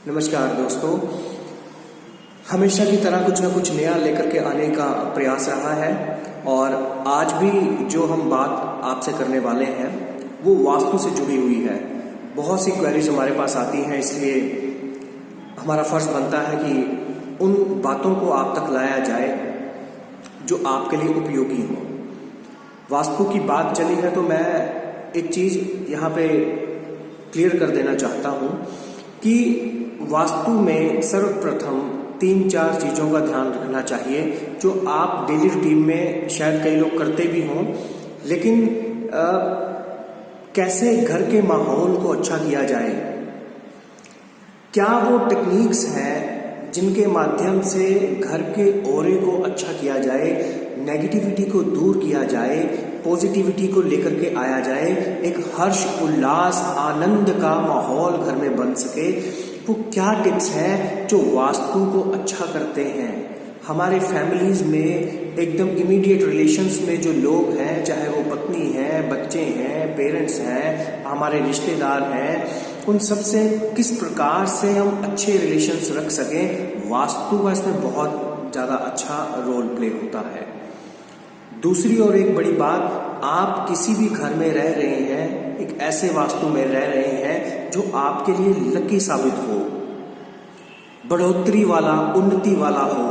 नमस्कार दोस्तों, हमेशा की तरह कुछ ना कुछ नया लेकर के आने का प्रयास रहा है और आज भी जो हम बात आपसे करने वाले हैं वो वास्तु से जुड़ी हुई है। बहुत सी क्वेरीज हमारे पास आती हैं, इसलिए हमारा फर्ज बनता है कि उन बातों को आप तक लाया जाए जो आपके लिए उपयोगी हो। वास्तु की बात चली है तो मैं एक चीज़ यहाँ पे क्लियर कर देना चाहता हूँ कि वास्तु में सर्वप्रथम 3-4 चीज़ों का ध्यान रखना चाहिए जो आप डेली रूटीन में शायद कई लोग करते भी हों, लेकिन कैसे घर के माहौल को अच्छा किया जाए। क्या वो टेक्निक्स हैं जिनके माध्यम से घर के ऑरे को अच्छा किया जाए, नेगेटिविटी को दूर किया जाए, पॉजिटिविटी को लेकर के आया जाए, एक हर्ष उल्लास आनंद का माहौल घर में बन सके। वो क्या टिप्स हैं जो वास्तु को अच्छा करते हैं। हमारे फैमिलीज में एकदम इमीडिएट रिलेशंस में जो लोग हैं, चाहे वो पत्नी हैं, बच्चे हैं, पेरेंट्स हैं, हमारे रिश्तेदार हैं, उन सब से किस प्रकार से हम अच्छे रिलेशंस रख सकें, वास्तु का इसमें बहुत ज़्यादा अच्छा रोल प्ले होता है। दूसरी और एक बड़ी बात, आप किसी भी घर में रह रहे हैं, एक ऐसे वास्तु में रह रहे हैं जो आपके लिए लकी साबित हो, बढ़ोतरी वाला, उन्नति वाला हो,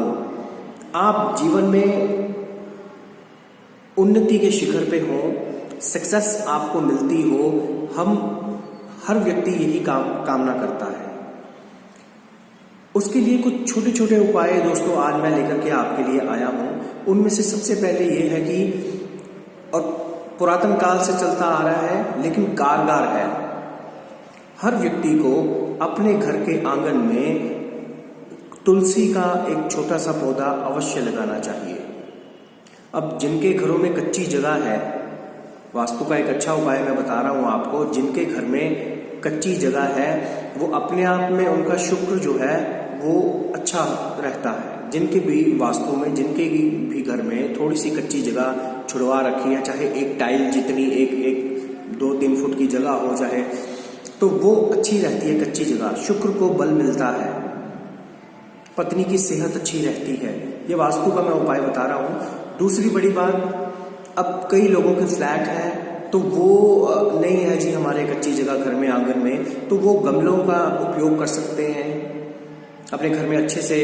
आप जीवन में उन्नति के शिखर पे हो, सक्सेस आपको मिलती हो। हर व्यक्ति यही कामना करता है। उसके लिए कुछ छोटे छोटे उपाय दोस्तों आज मैं लेकर के आपके लिए आया हूं। उनमें से सबसे पहले ये है कि, और पुरातन काल से चलता आ रहा है लेकिन कारगर है, हर व्यक्ति को अपने घर के आंगन में तुलसी का एक छोटा सा पौधा अवश्य लगाना चाहिए। अब जिनके घरों में कच्ची जगह है, वास्तु का एक अच्छा उपाय मैं बता रहा हूं आपको, जिनके घर में कच्ची जगह है वो अपने आप में उनका शुक्र जो है वो अच्छा रहता है। जिनके भी वास्तु में, जिनके भी घर में थोड़ी सी कच्ची जगह छुड़वा रखी है, चाहे एक टाइल जितनी, एक 2-3 फुट की जगह हो चाहे, तो वो अच्छी रहती है कच्ची जगह, शुक्र को बल मिलता है, पत्नी की सेहत अच्छी रहती है। ये वास्तु का मैं उपाय बता रहा हूँ। दूसरी बड़ी बात, अब कई लोगों के फ्लैट हैं तो वो नहीं है जी हमारे कच्ची जगह घर में आंगन में, तो वो गमलों का उपयोग कर सकते हैं, अपने घर में अच्छे से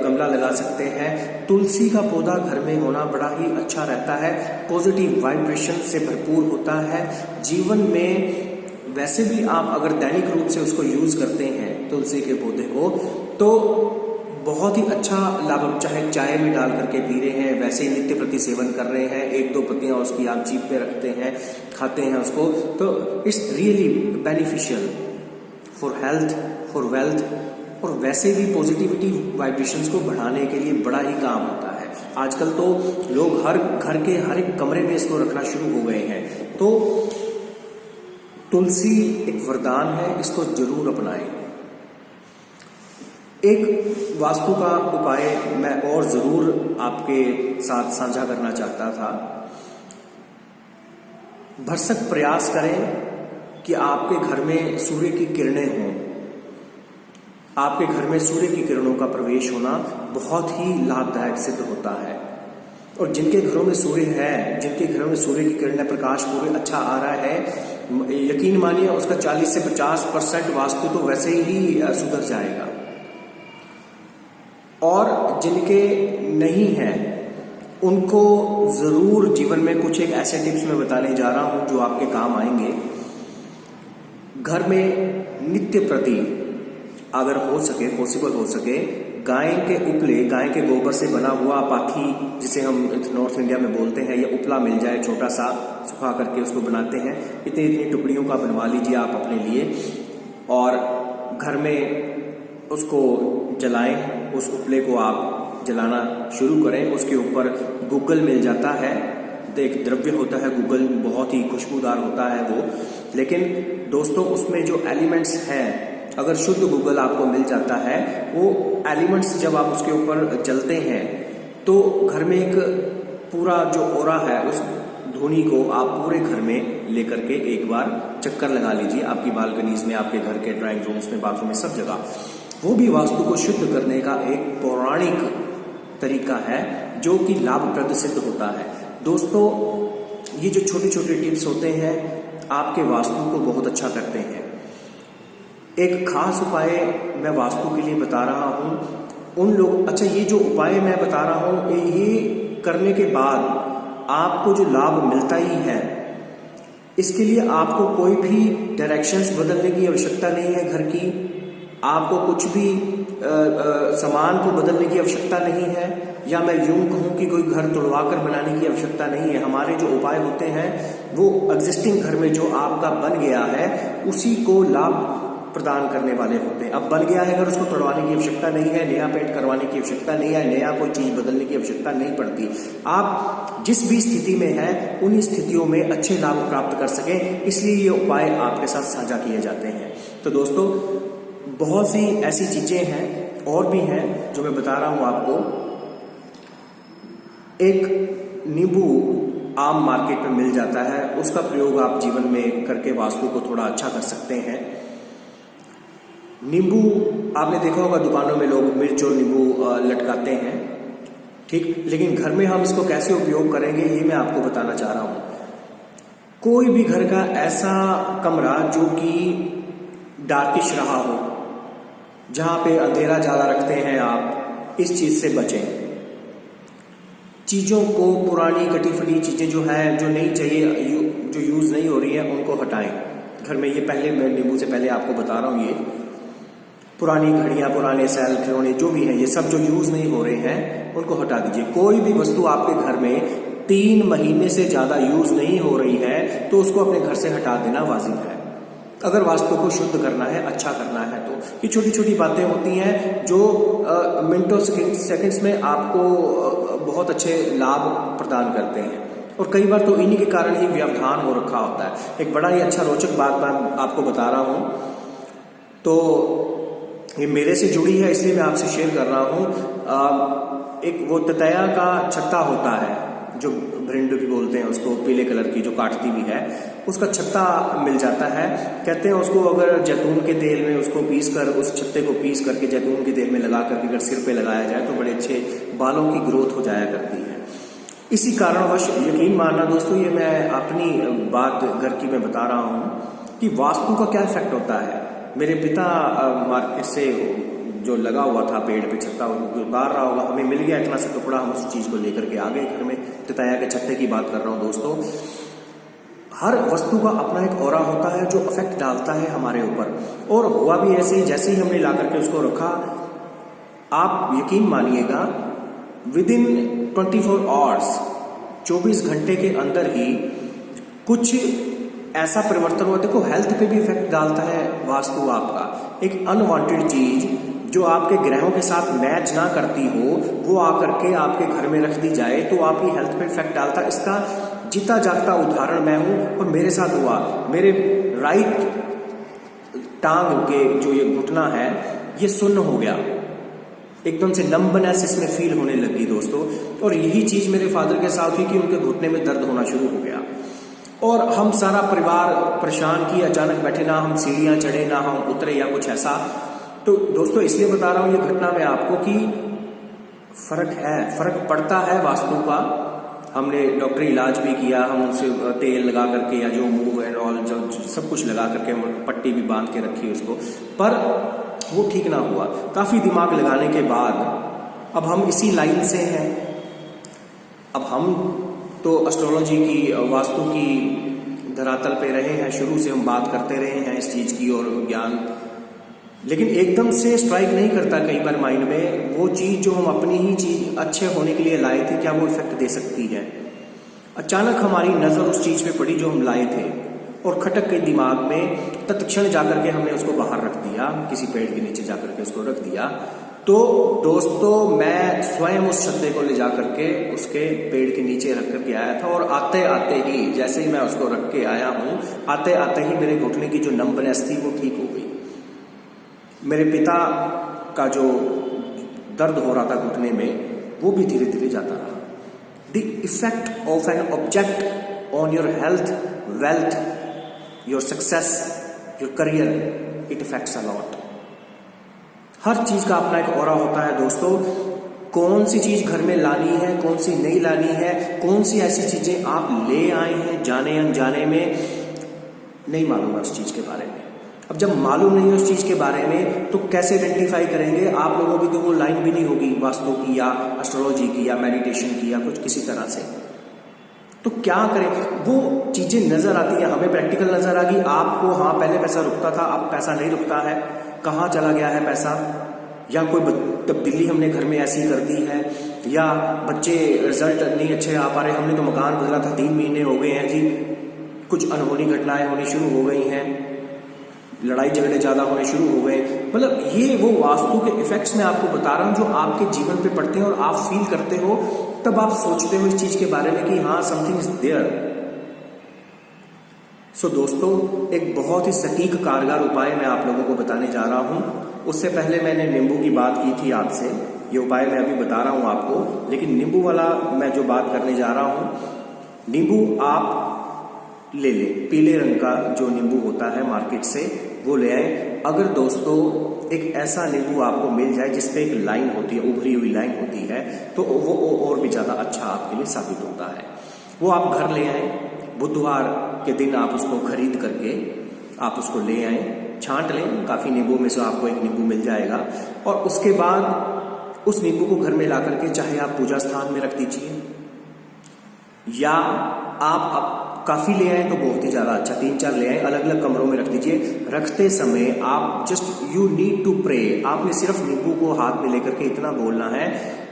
गमला लगा सकते हैं। तुलसी का पौधा घर में होना बड़ा ही अच्छा रहता है, पॉजिटिव वाइब्रेशन से भरपूर होता है। जीवन में वैसे भी आप अगर दैनिक रूप से उसको यूज करते हैं तुलसी के पौधे को, तो बहुत ही अच्छा लाभ, चाहे चाय में डाल करके पी रहे हैं, वैसे ही नित्य प्रति सेवन कर रहे हैं, 1-2 पत्तियां उसकी आप जीभ पे रखते हैं, खाते हैं उसको, तो it's really beneficial for health, for wealth, और वैसे भी पॉजिटिविटी वाइब्रेशंस को बढ़ाने के लिए बड़ा ही काम होता है। आजकल तो लोग हर घर के हर एक कमरे में इसको रखना शुरू हो गए हैं। तो तुलसी एक वरदान है, इसको जरूर अपनाएं। एक वास्तु का उपाय मैं और जरूर आपके साथ साझा करना चाहता था। भरसक प्रयास करें कि आपके घर में सूर्य की किरणें हों। आपके घर में सूर्य की किरणों का प्रवेश होना बहुत ही लाभदायक सिद्ध होता है। और जिनके घरों में सूर्य है, जिनके घरों में सूर्य की किरणें, प्रकाश पूरे अच्छा आ रहा है, यकीन मानिए उसका 40 से 50% वास्तु तो वैसे ही सुधर जाएगा। और जिनके नहीं है उनको जरूर जीवन में कुछ एक ऐसे टिप्स मैं बताने जा रहा हूं जो आपके काम आएंगे। घर में नित्य प्रति अगर हो सके, पॉसिबल हो सके, गाय के उपले, गाय के गोबर से बना हुआ पाथी, जिसे हम नॉर्थ इंडिया में बोलते हैं, या उपला मिल जाए छोटा सा, सुखा करके उसको बनाते हैं, इतनी इतनी टुकड़ियों का बनवा लीजिए आप अपने लिए और घर में उसको जलाएं। उस उपले को आप जलाना शुरू करें। उसके ऊपर गूगल मिल जाता है, एक द्रव्य होता है गूगल, बहुत ही खुशबूदार होता है वो। लेकिन दोस्तों उसमें जो एलिमेंट्स हैं, अगर शुद्ध गूगल आपको मिल जाता है, वो एलिमेंट्स जब आप उसके ऊपर जलते हैं तो घर में एक पूरा जो ओरा है उस धुनी को आप पूरे घर में लेकर के एक बार चक्कर लगा लीजिए, आपकी बालकनीज में, आपके घर के ड्राइंग रूम्स में, बाथरूम में, सब जगह। वो भी वास्तु को शुद्ध करने का एक पौराणिक तरीका है जो कि लाभप्रद सिद्ध होता है। दोस्तों, ये जो छोटे छोटे टिप्स होते हैं आपके वास्तु को बहुत अच्छा करते हैं। एक खास उपाय मैं वास्तु के लिए बता रहा हूँ उन लोग, अच्छा ये जो उपाय मैं बता रहा हूँ ये करने के बाद आपको जो लाभ मिलता ही है, इसके लिए आपको कोई भी डायरेक्शंस बदलने की आवश्यकता नहीं है घर की, आपको कुछ भी सामान को बदलने की आवश्यकता नहीं है, या मैं यूं कहूं कि कोई घर तोड़वा कर बनाने की आवश्यकता नहीं है। हमारे जो उपाय होते हैं वो एग्जिस्टिंग घर में जो आपका बन गया है उसी को लाभ प्रदान करने वाले होते हैं। अब बन गया है अगर उसको तोड़वाने की आवश्यकता नहीं है, नया पेंट करवाने की आवश्यकता नहीं है, नया कोई चीज बदलने की आवश्यकता नहीं पड़ती। आप जिस भी स्थिति में है उन्हीं स्थितियों में अच्छे लाभ प्राप्त कर सकें, इसलिए ये उपाय आपके साथ साझा किए जाते हैं। तो दोस्तों, बहुत सी ऐसी चीजें हैं और भी हैं जो मैं बता रहा हूं आपको। एक नींबू आम मार्केट में मिल जाता है, उसका प्रयोग आप जीवन में करके वास्तु को थोड़ा अच्छा कर सकते हैं। नींबू आपने देखा होगा दुकानों में लोग मिर्च और नींबू लटकाते हैं, ठीक, लेकिन घर में हम इसको कैसे उपयोग करेंगे ये मैं आपको बताना चाह रहा हूं। कोई भी घर का ऐसा कमरा जो कि डार्किश रहा हो, जहां पे अंधेरा ज्यादा रखते हैं आप, इस चीज से बचें। चीजों को, पुरानी कटी फटी चीजें जो है, जो नहीं चाहिए, जो यूज नहीं हो रही है, उनको हटाएं घर में। ये पहले मैं नींबू से पहले आपको बता रहा हूं, ये पुरानी घड़ियां, पुराने सेल, खिलौने जो भी हैं, ये सब जो यूज नहीं हो रहे हैं उनको हटा दीजिए। कोई भी वस्तु आपके घर में 3 महीने से ज्यादा यूज नहीं हो रही है तो उसको अपने घर से हटा देना वाजिब है, अगर वास्तु को शुद्ध करना है, अच्छा करना है। तो ये छोटी छोटी बातें होती हैं जो मिनटों सेकंड्स में आपको बहुत अच्छे लाभ प्रदान करते हैं, और कई बार तो इन्हीं के कारण ही व्यवधान हो रखा होता है। एक बड़ा ही अच्छा रोचक बात मैं आपको बता रहा हूं, तो ये मेरे से जुड़ी है इसलिए मैं आपसे शेयर कर रहा हूं। एक वो ततैया का छत्ता होता है जो भिंड भी बोलते हैं उसको, पीले कलर की जो काटती भी है, उसका छत्ता मिल जाता है। कहते हैं उसको अगर जैतून के तेल में उसको पीस कर, उस छत्ते को पीस करके जैतून के तेल में लगा करके अगर सिर पे लगाया जाए तो बड़े अच्छे बालों की ग्रोथ हो जाया करती है। इसी कारणवश यकीन मानना दोस्तों, ये मैं अपनी बात घर की मैं बता रहा हूँ कि वास्तु का क्या इफेक्ट होता है। मेरे पिता मार्केट से जो लगा हुआ था पेड़ पे छत्ता, उतार रहा होगा, हमें मिल गया इतना सा टुकड़ा, हम उस चीज को लेकर के आ गए घर में। ततैया के छत्ते की बात कर रहा हूं दोस्तों। हर वस्तु का अपना एक ऑरा होता है जो इफेक्ट डालता है हमारे ऊपर, और हुआ भी ऐसे ही। जैसे ही हमने ला करके उसको रखा, आप यकीन मानिएगा विदिन 24 आवर्स, 24 घंटे के अंदर ही कुछ ऐसा परिवर्तन हुआ। देखो, हेल्थ पे भी इफेक्ट डालता है वास्तु आपका। एक अनवांटेड चीज जो आपके ग्रहों के साथ मैच ना करती हो, वो आकर के आपके घर में रख दी जाए तो आपकी हेल्थ पे इफेक्ट डालता है। इसका जीता जागता उदाहरण मैं हूं, और मेरे साथ हुआ। मेरे राइट टांग के जो ये घुटना है ये सुन्न हो गया, एकदम से नंबनेस इसमें फील होने लगी दोस्तों। और यही चीज मेरे फादर के साथ हुई कि उनके घुटने में दर्द होना शुरू हो गया, और हम सारा परिवार परेशान की। अचानक बैठे, ना हम सीढ़ियां चढ़े ना हम उतरे या कुछ ऐसा। तो दोस्तों, इसलिए बता रहा हूं ये घटना मैं आपको कि फर्क पड़ता है वास्तु का। हमने डॉक्टरी इलाज भी किया, हम उनसे तेल लगा करके या जो मूव एंड ऑल जो सब कुछ लगा करके हम पट्टी भी बांध के रखी उसको, पर वो ठीक ना हुआ। काफी दिमाग लगाने के बाद अब हम इसी लाइन से हैं। अब हम तो एस्ट्रोलॉजी की, वास्तु की धरातल पे रहे हैं, शुरू से हम बात करते रहे हैं इस चीज की और ज्ञान, लेकिन एकदम से स्ट्राइक नहीं करता कई बार माइंड में वो चीज जो हम अपनी ही चीज अच्छे होने के लिए लाए थे, क्या वो इफेक्ट दे सकती है। अचानक हमारी नजर उस चीज पे पड़ी जो हम लाए थे, और खटक के दिमाग में तत्क्षण जाकर के हमने उसको बाहर रख दिया, किसी पेड़ के नीचे जाकर के उसको रख दिया। तो दोस्तों, मैं स्वयं उस छत्ते को ले जाकर के उसके पेड़ के नीचे रख करके आया था, और आते आते ही, जैसे ही मैं उसको रख के आया हूं, आते आते ही मेरे घुटने की जो नंबनेस थी वो ठीक हो गई। मेरे पिता का जो दर्द हो रहा था घुटने में, वो भी धीरे धीरे जाता रहा। The effect of an object on your health, wealth, your success, your career, it affects a lot. हर चीज का अपना एक ऑरा होता है दोस्तों। कौन सी चीज घर में लानी है, कौन सी नहीं लानी है, कौन सी ऐसी चीजें आप ले आए हैं जाने अनजाने में, नहीं मालूम है उस चीज के बारे में। अब जब मालूम नहीं है उस चीज के बारे में तो कैसे आइडेंटिफाई करेंगे? आप लोगों की तो वो लाइन भी नहीं होगी वास्तु की या एस्ट्रोलॉजी की या मेडिटेशन की या कुछ किसी तरह से। तो क्या करें? वो चीजें नजर आती है, हमें प्रैक्टिकल नजर आ गई, आपको हाँ पहले पैसा रुकता था, अब पैसा नहीं रुकता है, कहाँ चला गया है पैसा, या कोई तब्दीली हमने घर में ऐसी कर दी है, या बच्चे रिजल्ट नहीं अच्छे आ पा रहे, हमने तो मकान बदला था 3 महीने हो गए हैं जी, कुछ अनहोनी घटनाएं होनी शुरू हो गई हैं, लड़ाई झगड़े ज्यादा होने शुरू हो गए। मतलब ये वो वास्तु के इफेक्ट्स मैं आपको बता रहा हूं जो आपके जीवन पे पड़ते हैं और आप फील करते हो, तब आप सोचते हो इस चीज के बारे में कि हाँ समथिंग इज देयर। सो दोस्तों, एक बहुत ही सटीक कारगर उपाय मैं आप लोगों को बताने जा रहा हूं। उससे पहले मैंने नींबू की बात की थी आपसे, ये उपाय मैं अभी बता रहा हूं आपको, लेकिन नींबू वाला मैं जो बात करने जा रहा हूं, नींबू आप ले ले, पीले रंग का जो नींबू होता है मार्केट से वो ले आए। अगर दोस्तों एक ऐसा नींबू आपको मिल जाए जिसपे एक लाइन होती है, उभरी हुई लाइन होती है, तो वो और भी ज्यादा अच्छा आपके लिए साबित होता है। वो आप घर ले आए, बुधवार के दिन आप उसको खरीद करके आप उसको ले आए, छांट लें, काफी नींबू में से आपको एक नींबू मिल जाएगा। और उसके बाद उस नींबू को घर में ला करके चाहे आप पूजा स्थान में रख दीजिए, या आप काफी ले आए तो बहुत ही ज्यादा अच्छा, 3-4 ले आए, अलग अलग कमरों में रख दीजिए। रखते समय आप just you need to pray, आपने सिर्फ नींबू को हाथ में लेकर के इतना बोलना है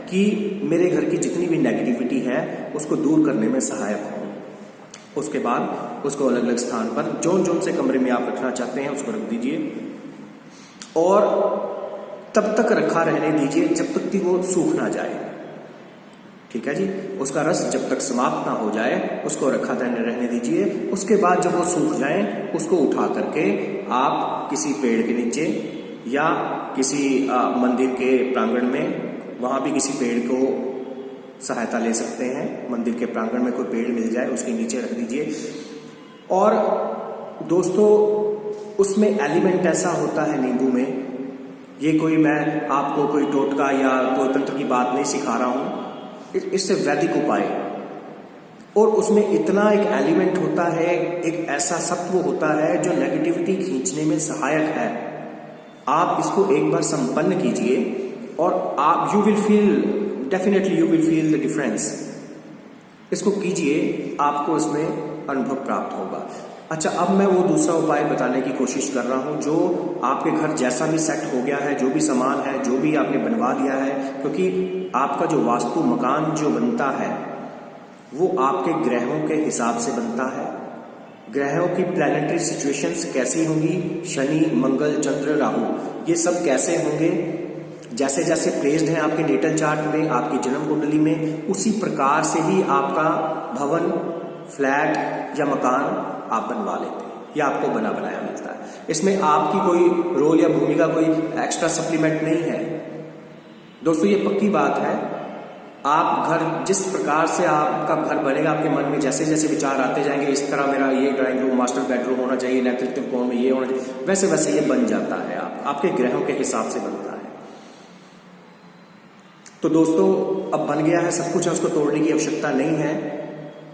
कि मेरे घर की जितनी भी नेगेटिविटी है उसको दूर करने में सहायक हो। उसके बाद उसको अलग अलग स्थान पर जोन से कमरे में आप रखना चाहते हैं उसको रख दीजिए, और तब तक रखा रहने दीजिए जब तक कि वो सूख ना जाए। ठीक है जी, उसका रस जब तक समाप्त ना हो जाए उसको रखा रहने दीजिए। उसके बाद जब वो सूख जाए उसको उठा करके आप किसी पेड़ के नीचे या किसी मंदिर के प्रांगण में, वहां भी किसी पेड़ को सहायता ले सकते हैं। मंदिर के प्रांगण में कोई पेड़ मिल जाए उसके नीचे रख दीजिए। और दोस्तों उसमें एलिमेंट ऐसा होता है नींबू में, ये कोई मैं आपको कोई टोटका या कोई तंत्र की बात नहीं सिखा रहा हूं, इससे वैदिक उपाय, और उसमें इतना एक एलिमेंट होता है, एक ऐसा सत्व होता है जो नेगेटिविटी खींचने में सहायक है। आप इसको एक बार संपन्न कीजिए और आप you will feel, definitely you will feel the difference. इसको कीजिए, आपको इसमें अनुभव प्राप्त होगा। अच्छा, अब मैं वो दूसरा उपाय बताने की कोशिश कर रहा हूं जो आपके घर जैसा भी सेट हो गया है, जो भी सामान है, जो भी आपने बनवा लिया है, क्योंकि आपका जो वास्तु मकान जो बनता है वो आपके ग्रहों के हिसाब से बनता है। ग्रहों की प्लैनेटरी सिचुएशंस कैसी होंगी, शनि, मंगल, चंद्र, राहु, ये सब कैसे होंगे, जैसे जैसे प्लेस्ड हैं आपके नेटल चार्ट में, आपकी जन्म कुंडली में, उसी प्रकार से ही आपका भवन, फ्लैट या मकान आप बनवा लेते हैं या आपको बना बनाया मिलता है। इसमें आपकी कोई रोल या भूमिका, कोई एक्स्ट्रा सप्लीमेंट नहीं है दोस्तों, ये पक्की बात है। आप घर जिस प्रकार से आपका घर बनेगा, आपके मन में जैसे जैसे विचार आते जाएंगे, इस तरह मेरा ये ड्राइंग रूम, मास्टर बेडरूम होना चाहिए, नेतृत्व कोण में ये होना चाहिए, वैसे वैसे ये बन जाता है, आपके ग्रहों के हिसाब से बनता है। तो दोस्तों अब बन गया है सब कुछ, उसको तोड़ने की आवश्यकता नहीं है।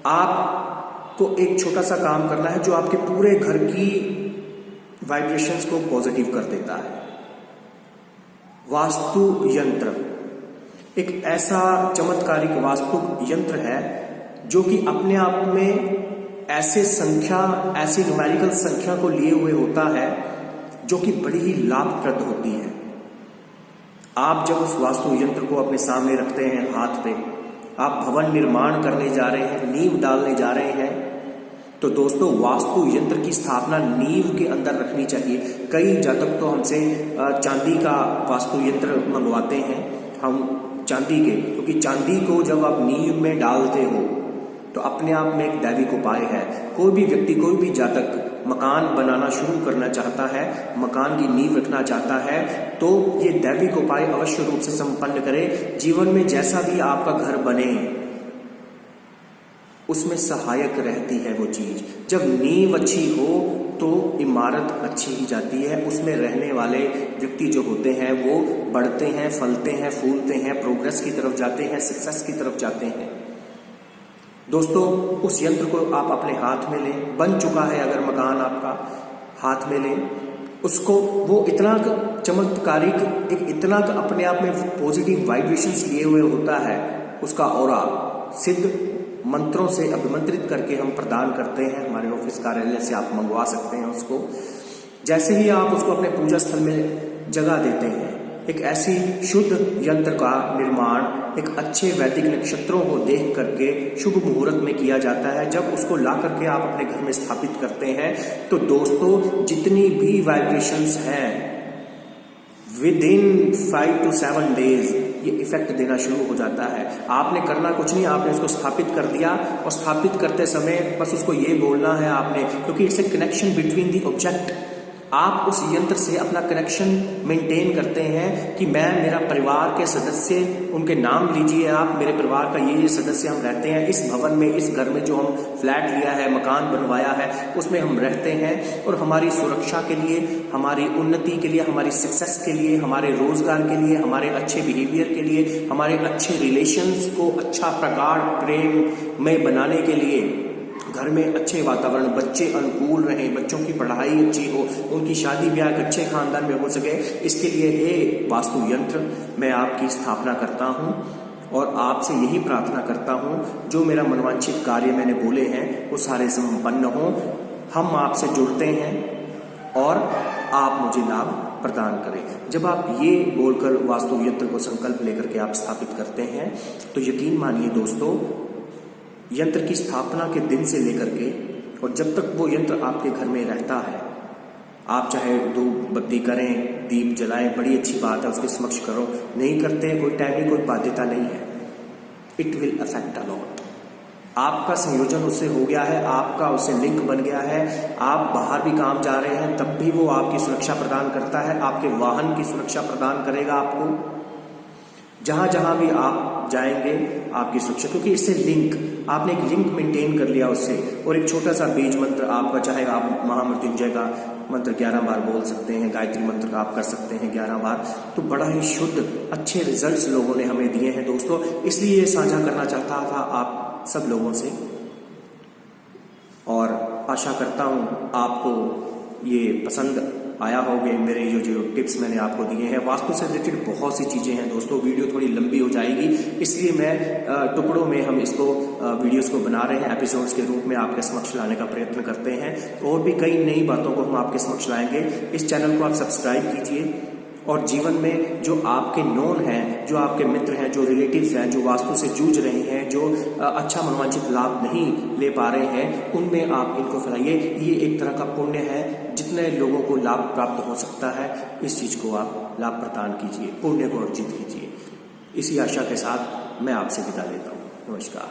आपको एक छोटा सा काम करना है जो आपके पूरे घर की वाइब्रेशंस को पॉजिटिव कर देता है। वास्तु यंत्र एक ऐसा चमत्कारिक वास्तु यंत्र है जो कि अपने आप में ऐसे संख्या, ऐसी न्यूमेरिकल संख्या को लिए हुए होता है जो कि बड़ी ही लाभप्रद होती है। आप जब उस वास्तु यंत्र को अपने सामने रखते हैं हाथ पे, आप भवन निर्माण करने जा रहे हैं, नींव डालने जा रहे हैं, तो दोस्तों वास्तु यंत्र की स्थापना नींव के अंदर रखनी चाहिए। कई जातक तो हमसे चांदी का वास्तु यंत्र मंगवाते हैं, हम चांदी के, क्योंकि चांदी को जब आप नींव में डालते हो तो अपने आप में एक दैविक उपाय है। कोई भी व्यक्ति, कोई भी जातक मकान बनाना शुरू करना चाहता है, मकान की नींव रखना चाहता है, तो ये दैविक उपाय अवश्य रूप से संपन्न करे। जीवन में जैसा भी आपका घर बने उसमें सहायक रहती है वो चीज। जब नींव अच्छी हो तो इमारत अच्छी ही जाती है, उसमें रहने वाले व्यक्ति जो होते हैं वो बढ़ते हैं, फलते हैं, फूलते हैं, प्रोग्रेस की तरफ जाते हैं, सक्सेस की तरफ जाते हैं। दोस्तों, उस यंत्र को आप अपने हाथ में लें। बन चुका है अगर मकान आपका, हाथ में लें उसको। वो इतना चमत्कारिक, एक इतना अपने आप में पॉजिटिव वाइब्रेशंस लिए हुए होता है, उसका ऑरा सिद्ध मंत्रों से अभिमंत्रित करके हम प्रदान करते हैं। हमारे ऑफिस कार्यालय से आप मंगवा सकते हैं उसको। जैसे ही आप उसको अपने पूजा स्थल में जगह देते हैं, एक ऐसी शुद्ध यंत्र का निर्माण एक अच्छे वैदिक नक्षत्रों को देख करके शुभ मुहूर्त में किया जाता है। जब उसको ला करके आप अपने घर में स्थापित करते हैं तो दोस्तों, जितनी भी वाइब्रेशंस हैं विद इन 5 to 7 डेज ये इफेक्ट देना शुरू हो जाता है। आपने करना कुछ नहीं, आपने उसको स्थापित कर दिया और स्थापित करते समय बस उसको ये बोलना है आपने, क्योंकि it's a connection between the object. आप उस यंत्र से अपना कनेक्शन मेंटेन करते हैं कि मैं, मेरा परिवार के सदस्य, उनके नाम लीजिए आप, मेरे परिवार का ये सदस्य हम रहते हैं इस भवन में, इस घर में जो हम फ्लैट लिया है, मकान बनवाया है, उसमें हम रहते हैं और हमारी सुरक्षा के लिए, हमारी उन्नति के लिए, हमारी सक्सेस के लिए, हमारे रोजगार के लिए, हमारे अच्छे बिहेवियर के लिए, हमारे अच्छे रिलेशंस को अच्छा प्रगाढ़ प्रेम में बनाने के लिए, घर में अच्छे वातावरण, बच्चे अनुकूल रहें, बच्चों की पढ़ाई अच्छी हो, उनकी शादी ब्याह एक अच्छे खानदान में हो सके, इसके लिए हे वास्तु यंत्र मैं आपकी स्थापना करता हूं और आपसे यही प्रार्थना करता हूं, जो मेरा मनवांछित कार्य मैंने बोले हैं वो सारे संपन्न हों। हम आपसे जुड़ते हैं और आप मुझे लाभ प्रदान करें। जब आप ये बोलकर वास्तु यंत्र को संकल्प लेकर के आप स्थापित करते हैं तो यकीन मानिए दोस्तों, यंत्र की स्थापना के दिन से लेकर के और जब तक वो यंत्र आपके घर में रहता है, आप चाहे धूप बत्ती करें, दीप जलाएं, बड़ी अच्छी बात है, उसके समक्ष करो, नहीं करते कोई टाइम नहीं, कोई बाध्यता नहीं है, it will affect a lot. आपका संयोजन उससे हो गया है, आपका उससे लिंक बन गया है, आप बाहर भी काम जा रहे हैं तब भी वो आपकी सुरक्षा प्रदान करता है, आपके वाहन की सुरक्षा प्रदान करेगा आपको, जहां जहां भी आप जाएंगे आपकी सुरक्षा, क्योंकि इससे लिंक, आपने एक लिंक मेंटेन कर लिया उससे। और एक छोटा सा बीज मंत्र आपका, चाहे आप महामृत्युंजय का मंत्र 11 बार बोल सकते हैं, गायत्री मंत्र का आप कर सकते हैं 11 बार, तो बड़ा ही शुद्ध अच्छे रिजल्ट्स लोगों ने हमें दिए हैं दोस्तों। इसलिए ये साझा करना चाहता था आप सब लोगों से और आशा करता हूं आपको ये पसंद आया होंगे। मेरे जो टिप्स मैंने आपको दिए हैं, वास्तु से रिलेटेड बहुत सी चीजें हैं दोस्तों, वीडियो थोड़ी लंबी हो जाएगी, इसलिए मैं टुकड़ों में हम इसको वीडियोस को बना रहे हैं, एपिसोड्स के रूप में आपके समक्ष लाने का प्रयत्न करते हैं। और भी कई नई बातों को हम आपके समक्ष लाएंगे। इस चैनल को आप सब्सक्राइब कीजिए और जीवन में जो आपके नोन हैं, जो आपके मित्र हैं, जो रिलेटिव्स हैं, जो वास्तु से जूझ रहे हैं, जो अच्छा मनोवांछित लाभ नहीं ले पा रहे हैं, उनमें आप इनको फैलाइए। ये एक तरह का पुण्य है, जितने लोगों को लाभ प्राप्त हो सकता है इस चीज को आप लाभ प्रदान कीजिए, पुण्य को अर्जित कीजिए। इसी आशा के साथ मैं आपसे विदा लेता हूँ। नमस्कार।